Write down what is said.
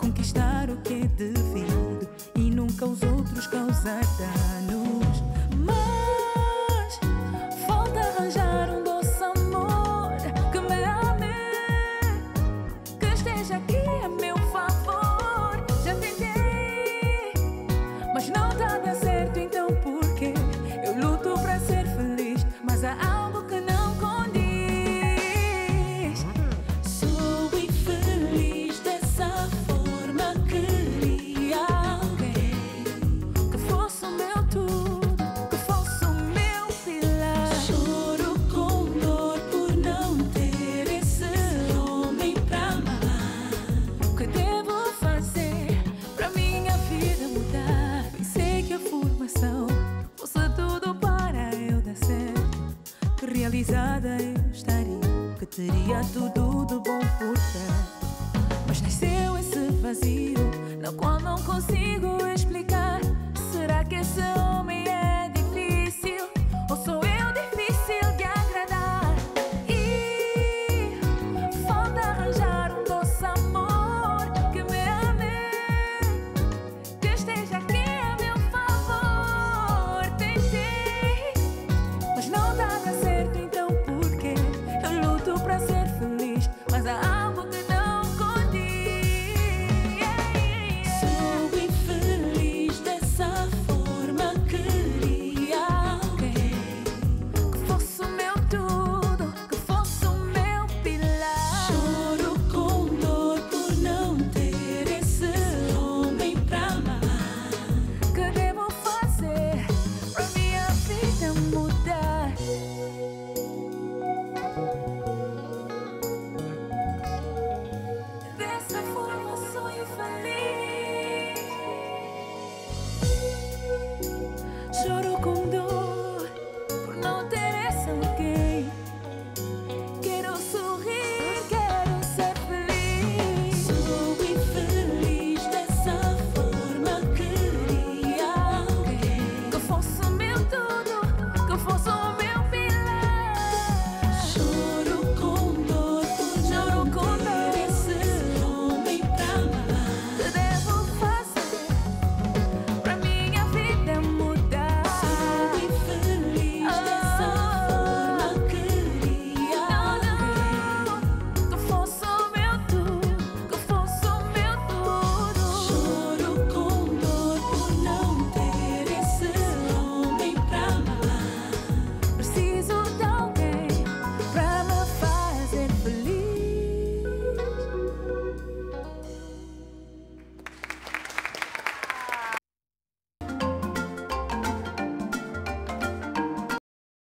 conquistar o que é devido e nunca os outros causar danos. Mas falta arranjar um doce amor que me ame, que esteja aqui a meu favor. Já tentei, mas não tá dando certo, então por quê? Eu luto pra ser feliz, mas há algo que não condiz. Sou infeliz dessa forma, queria alguém que fosse o meu tudo, que fosse o meu pilar. Choro com dor por não ter esse homem pra amar. O que devo fazer pra minha vida mudar? Pensei que a formação fosse tudo para eu dar certo, que realizada eu estaria, que teria tudo de bom por perto. Mas nasceu esse vazio no qual não consigo